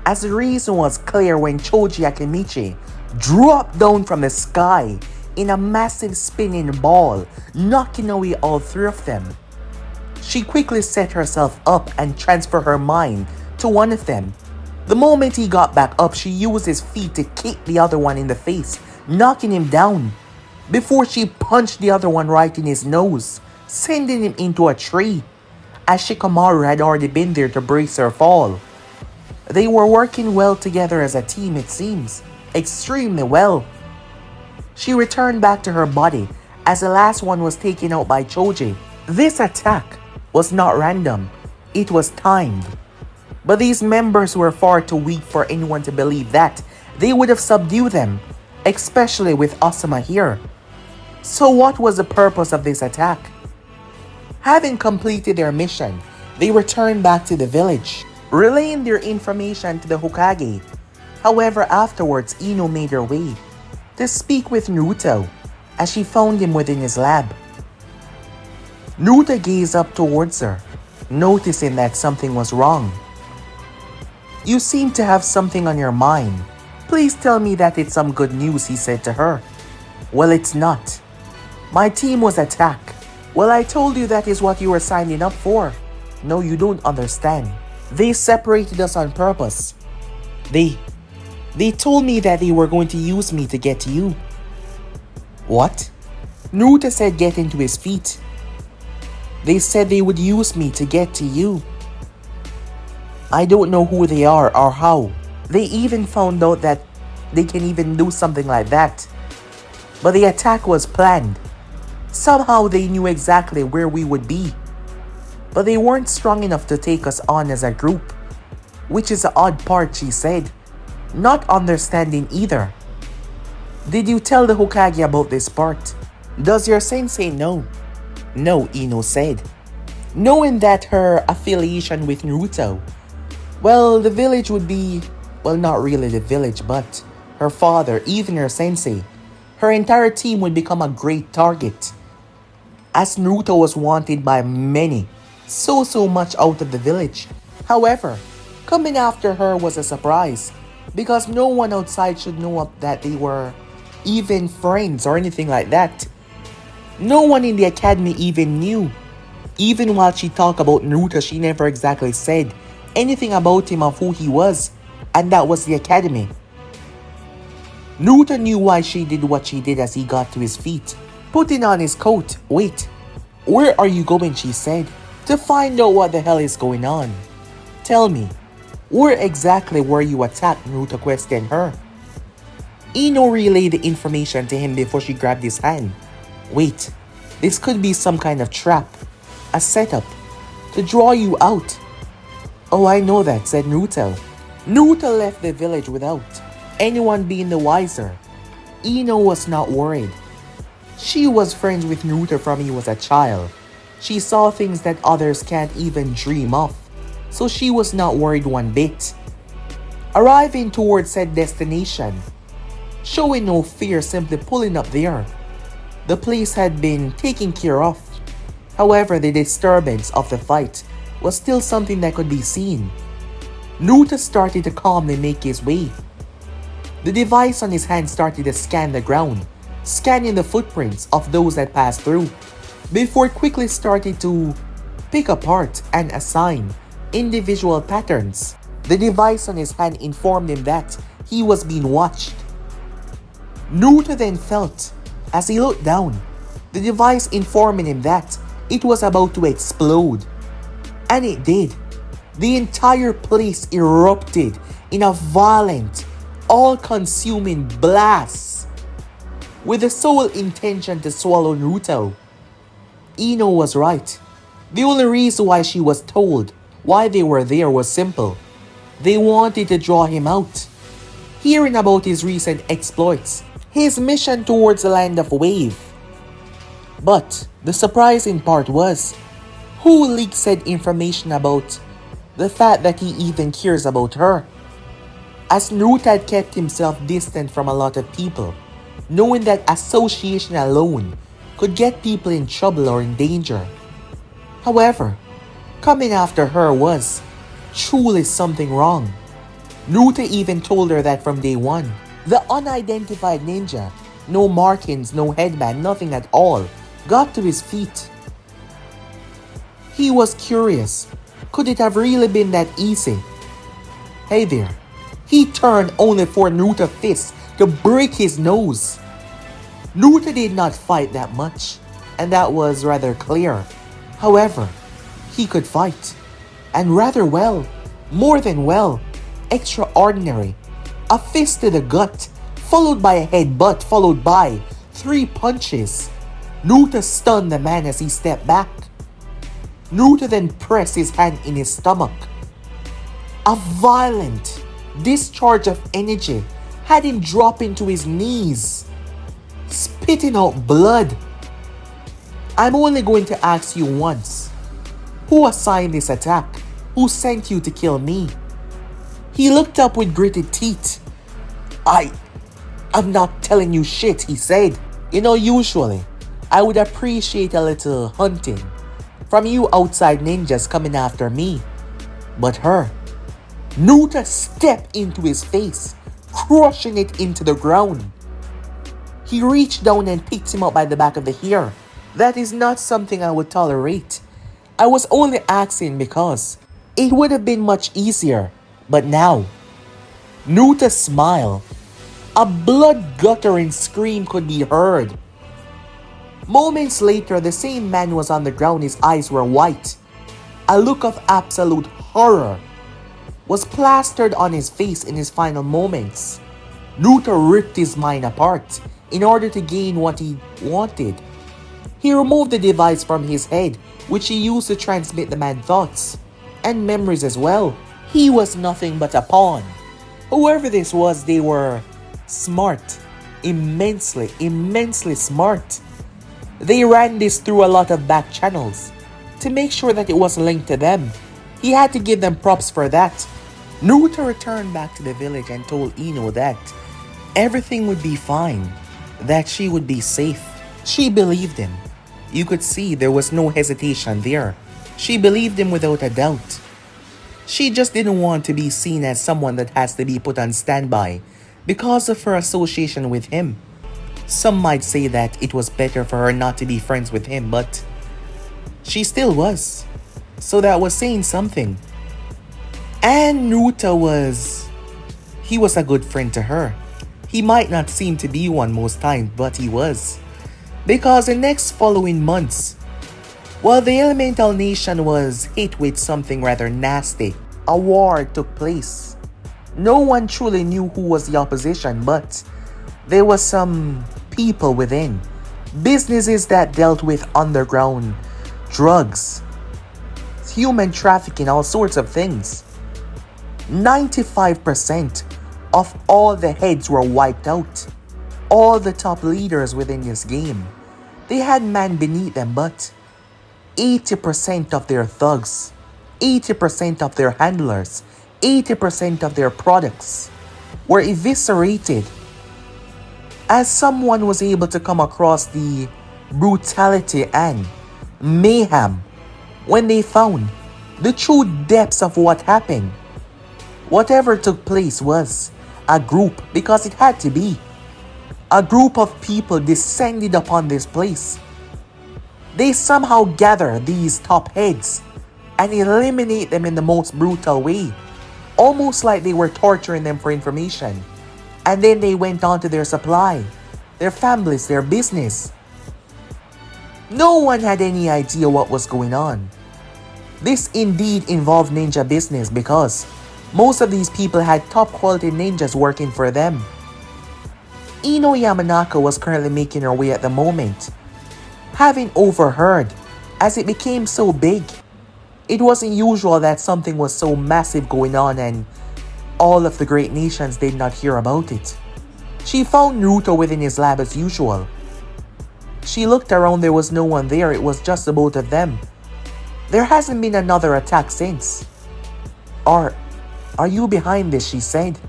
as the reason was clear when Choji Akimichi dropped down from the sky in a massive spinning ball, knocking away all 3 of them. She quickly set herself up and transferred her mind to one of them. The moment he got back up, she used his feet to kick the other one in the face, knocking him down, before she punched the other one right in his nose, sending him into a tree, as Shikamaru had already been there to brace her fall. They were working well together as a team, it seems. Extremely well. She returned back to her body as the last one was taken out by Choji. This attack was not random, it was timed. But these members were far too weak for anyone to believe that they would have subdued them, especially with Asuma here. So what was the purpose of this attack? Having completed their mission, they returned back to the village, relaying their information to the Hokage. However, afterwards, Ino made her way to speak with Naruto as she found him within his lab. Naruto gazed up towards her, noticing that something was wrong. You seem to have something on your mind. Please tell me that it's some good news, he said to her. Well, it's not. My team was attacked. Well, I told you that is what you were signing up for. No, you don't understand. They separated us on purpose. They told me that they were going to use me to get to you. What? Naruto said, getting to his feet. They said they would use me to get to you. I don't know who they are or how. They even found out that they can even do something like that. But the attack was planned. Somehow they knew exactly where we would be. But they weren't strong enough to take us on as a group. Which is the odd part, she said. Not understanding either. Did you tell the Hokage about this part? Does your sensei know? No, Ino said. Knowing that her affiliation with Naruto, well, the village would be, well, not really the village, but her father, even her sensei, her entire team would become a great target. As Naruto was wanted by many, so much out of the village. However, coming after her was a surprise, because no one outside should know that they were even friends or anything like that. No one in the academy even knew. Even while she talked about Naruto, she never exactly said anything about him of who he was, and that was the academy. Naruto knew why she did what she did as he got to his feet, putting on his coat. Wait, where are you going, she said, to find out what the hell is going on. Tell me, where exactly were you attacked, Naruto questioned her. Ino relayed the information to him before she grabbed his hand. Wait, this could be some kind of trap, a setup, to draw you out. Oh, I know that, said Naruto. Naruto left the village without anyone being the wiser. Ino was not worried. She was friends with Naruto from he was a child. She saw things that others can't even dream of, so she was not worried one bit. Arriving towards said destination, showing no fear, simply pulling up there. The place had been taken care of. However, the disturbance of the fight was still something that could be seen. Naruto started to calmly make his way. The device on his hand started to scan the ground, scanning the footprints of those that passed through, before it quickly started to pick apart and assign individual patterns. The device on his hand informed him that he was being watched. Naruto then felt, as he looked down, the device informing him that it was about to explode. And it did. The entire place erupted in a violent, all-consuming blast, with the sole intention to swallow Naruto. Ino was right. The only reason why she was told why they were there was simple. They wanted to draw him out. Hearing about his recent exploits, his mission towards the land of Wave. But the surprising part was, who leaked said information about the fact that he even cares about her? As Naruto had kept himself distant from a lot of people, knowing that association alone could get people in trouble or in danger. However, coming after her was truly something wrong. Naruto even told her that from day one. The unidentified ninja, no markings, no headband, nothing at all, got to his feet. He was curious. Could it have really been that easy? Hey there. He turned only for Naruto's fist to break his nose. Naruto did not fight that much, and that was rather clear. However, he could fight, and rather well, more than well, extraordinary. A fist to the gut, followed by a headbutt, followed by 3 punches. Naruto stunned the man as he stepped back. Naruto then pressed his hand in his stomach. A violent discharge of energy had him drop into his knees, spitting out blood. I'm only going to ask you once. Who assigned this attack? Who sent you to kill me? He looked up with gritted teeth. I'm not telling you shit, he said. You know, usually, I would appreciate a little hunting from you outside ninjas coming after me. But her, Naruto stepped into his face, crushing it into the ground. He reached down and picked him up by the back of the hair. That is not something I would tolerate. I was only asking because it would have been much easier. But now, Naruto smiled. A blood-guttering scream could be heard. Moments later, the same man was on the ground. His eyes were white. A look of absolute horror was plastered on his face in his final moments. Naruto ripped his mind apart in order to gain what he wanted. He removed the device from his head, which he used to transmit the man's thoughts and memories as well. He was nothing but a pawn. Whoever this was, they were smart. Immensely smart. They ran this through a lot of back channels to make sure that it was linked to them. He had to give them props for that. Naruto returned back to the village and told Ino that everything would be fine, that she would be safe. She believed him. You could see there was no hesitation there. She believed him without a doubt. She just didn't want to be seen as someone that has to be put on standby because of her association with him. Some might say that it was better for her not to be friends with him, but she still was. So that was saying something. And Naruto he was a good friend to her. He might not seem to be one most times, but he was. Because the next following months, while the Elemental Nation was hit with something rather nasty, a war took place. No one truly knew who was the opposition, but there was some people within. Businesses that dealt with underground drugs, human trafficking, all sorts of things. 95% of all the heads were wiped out. All the top leaders within this game. They had man beneath them, but 80% of their thugs, 80% of their handlers, 80% of their products were eviscerated. As someone was able to come across the brutality and mayhem when they found the true depths of what happened. Whatever took place was a group, because it had to be. A group of people descended upon this place. They somehow gather these top heads and eliminate them in the most brutal way, almost like they were torturing them for information. And then they went on to their supply, their families, their business. No one had any idea what was going on. This indeed involved ninja business because most of these people had top quality ninjas working for them. Ino Yamanaka was currently making her way at the moment, having overheard as it became so big. It wasn't usual that something was so massive going on and all of the great nations did not hear about it. She found Naruto within his lab as usual. She looked around, there was no one there, it was just the both of them. There hasn't been another attack since. Are you behind this? She said.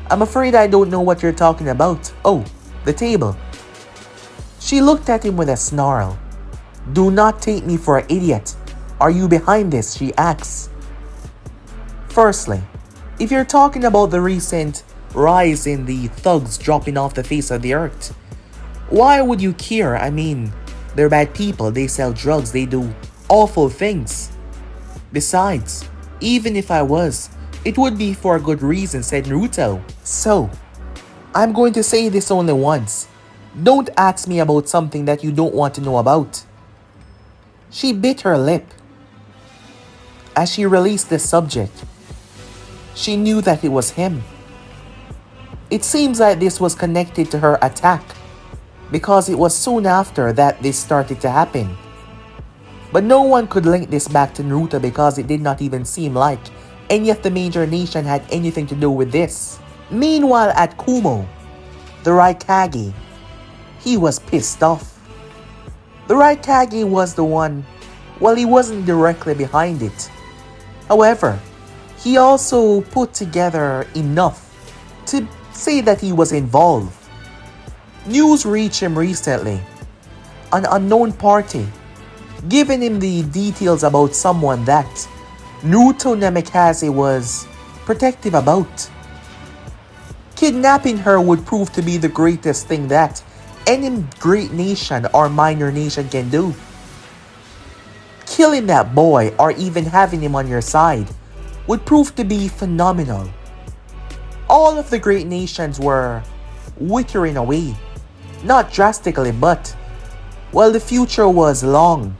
I'm afraid I don't know what you're talking about. Oh, the table. She looked at him with a snarl. Do not take me for an idiot. Are you behind this? She asks. Firstly, if you're talking about the recent rise in the thugs dropping off the face of the earth, why would you care? I mean, they're bad people, they sell drugs, they do awful things. Besides, even if I was, it would be for a good reason, said Naruto. So, I'm going to say this only once. Don't ask me about something that you don't want to know about. She bit her lip as she released the subject. She knew that it was him. It seems like this was connected to her attack, because it was soon after that this started to happen. But no one could link this back to Naruto because it did not even seem like any of the major nation had anything to do with this. Meanwhile at Kumo, the Raikage, he was pissed off. The Raikage was the one, well, he wasn't directly behind it. However, he also put together enough to say that he was involved. News reached him recently. An unknown party giving him the details about someone that Naruto Namikaze was protective about. Kidnapping her would prove to be the greatest thing that any great nation or minor nation can do. Killing that boy or even having him on your side would prove to be phenomenal. All of the great nations were withering away. Not drastically, but, well, the future was long.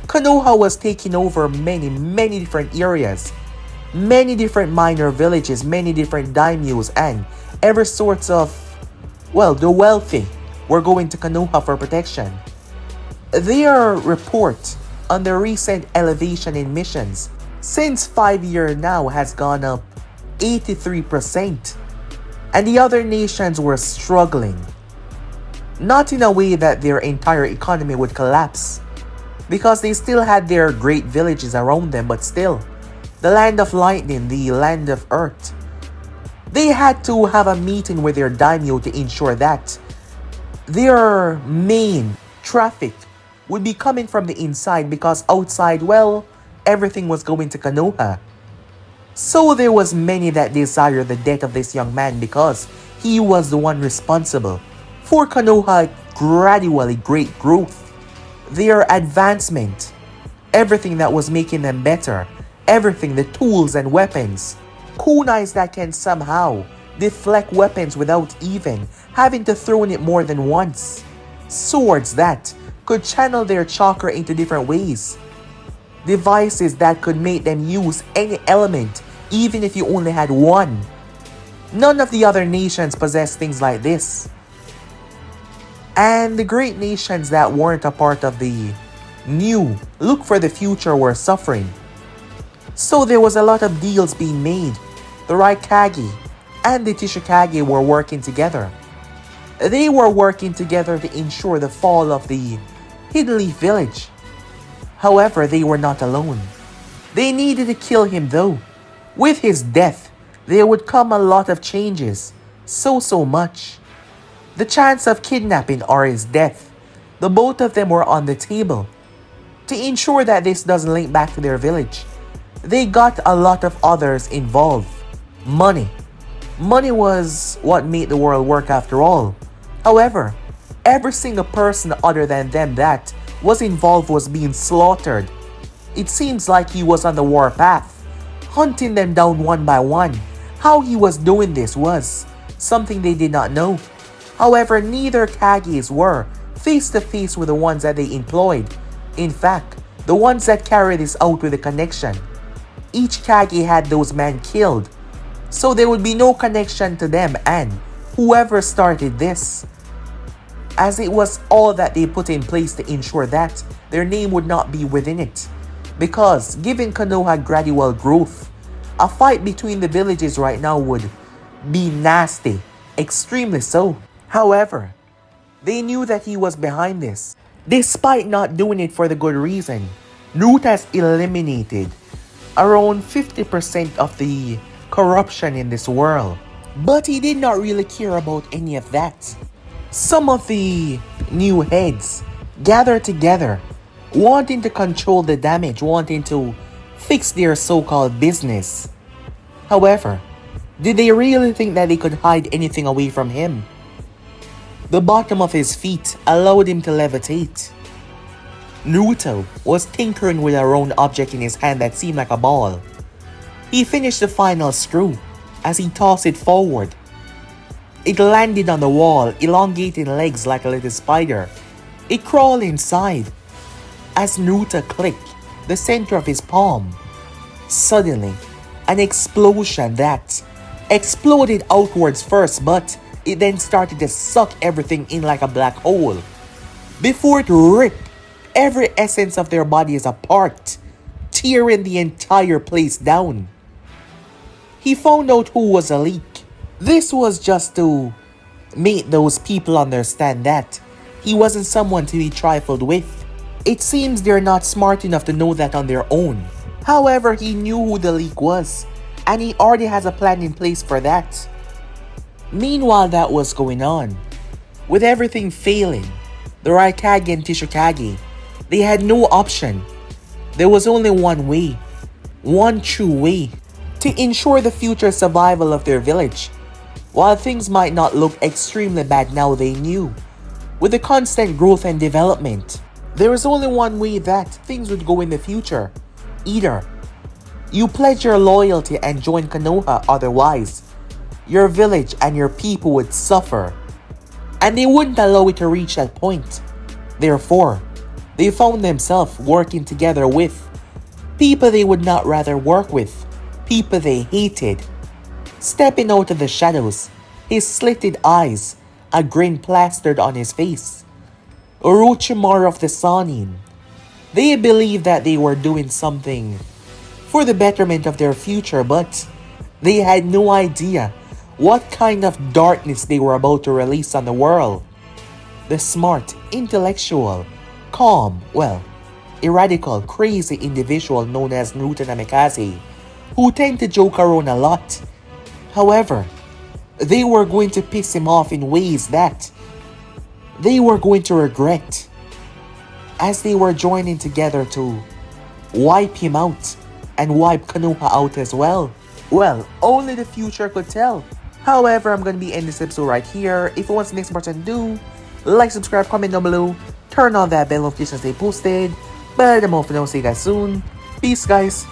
Konoha was taking over many different areas, many different minor villages, many different daimyos, and every sorts of, well, the wealthy were going to Konoha for protection. Their report on the recent elevation in missions since 5 years now has gone up 83%, and the other nations were struggling. Not in a way that their entire economy would collapse, because they still had their great villages around them, but still, the land of lightning, the land of earth, they had to have a meeting with their daimyo to ensure that their main traffic would be coming from the inside, because outside, well, everything was going to Konoha. So there was many that desired the death of this young man because he was the one responsible for Konoha gradually great growth, their advancement, everything that was making them better, everything, the tools and weapons, kunais that can somehow deflect weapons without even having to throw in it more than once, swords that could channel their chakra into different ways, devices that could make them use any element even if you only had one. None of the other nations possessed things like this. And the great nations that weren't a part of the new look for the future were suffering. So there was a lot of deals being made. The Raikage and the Tishikage were working together. They were working together to ensure the fall of the Hidden Leaf Village. However, they were not alone. They needed to kill him though. With his death, there would come a lot of changes. So much. The chance of kidnapping or his death, the both of them were on the table to ensure that this doesn't link back to their village. they got a lot of others involved. Money. Money was what made the world work after all. However, every single person other than them that was involved was being slaughtered. It seems like he was on the warpath, hunting them down one by one. How he was doing this was something they did not know. However, neither Kages were face to face with the ones that they employed. In fact, the ones that carried this out with a connection. Each Kage had those men killed, so there would be no connection to them and whoever started this, as it was all that they put in place to ensure that their name would not be within it. Because given Konoha gradual growth, a fight between the villages right now would be nasty, extremely so. However, they knew that he was behind this. Despite not doing it for the good reason, Naruto has eliminated around 50% of the corruption in this world. But he did not really care about any of that. Some of the new heads gathered together, wanting to control the damage, wanting to fix their so-called business. However, did they really think that they could hide anything away from him? The bottom of his feet allowed him to levitate. Naruto was tinkering with a round object in his hand that seemed like a ball. He finished the final screw as he tossed it forward. It landed on the wall, elongating legs like a little spider. It crawled inside as Naruto clicked the center of his palm. Suddenly, an explosion that exploded outwards first, but it then started to suck everything in like a black hole, before it ripped every essence of their bodies apart, tearing the entire place down. He found out who was a leak. This was just to make those people understand that he wasn't someone to be trifled with. It seems they're not smart enough to know that on their own. However, he knew who the leak was, and he already has a plan in place for that. Meanwhile, that was going on. With everything failing, the Raikage and Tishikage, they had no option. There was only one way, one true way, to ensure the future survival of their village. While things might not look extremely bad now, they knew, with the constant growth and development, there was only one way that things would go in the future. Either you pledge your loyalty and join Konoha, otherwise, your village and your people would suffer. And they wouldn't allow it to reach that point. Therefore, they found themselves working together with people they would not rather work with, people they hated. Stepping out of the shadows, his slitted eyes, a grin plastered on his face. Orochimaru of the Sannin. They believed that they were doing something for the betterment of their future, but they had no idea what kind of darkness they were about to release on the world. The smart, intellectual, calm, a radical, crazy individual known as Naruto Namikaze, who tend to joke around a lot. However, they were going to piss him off in ways that they were going to regret, as they were joining together to wipe him out and wipe Konoha out as well. Well, only the future could tell. However, I'm going to be ending this episode right here. If you want the next part to do, like, subscribe, comment down below, turn on that bell notification to stay posted. But I'm off and I'll see you guys soon. Peace, guys.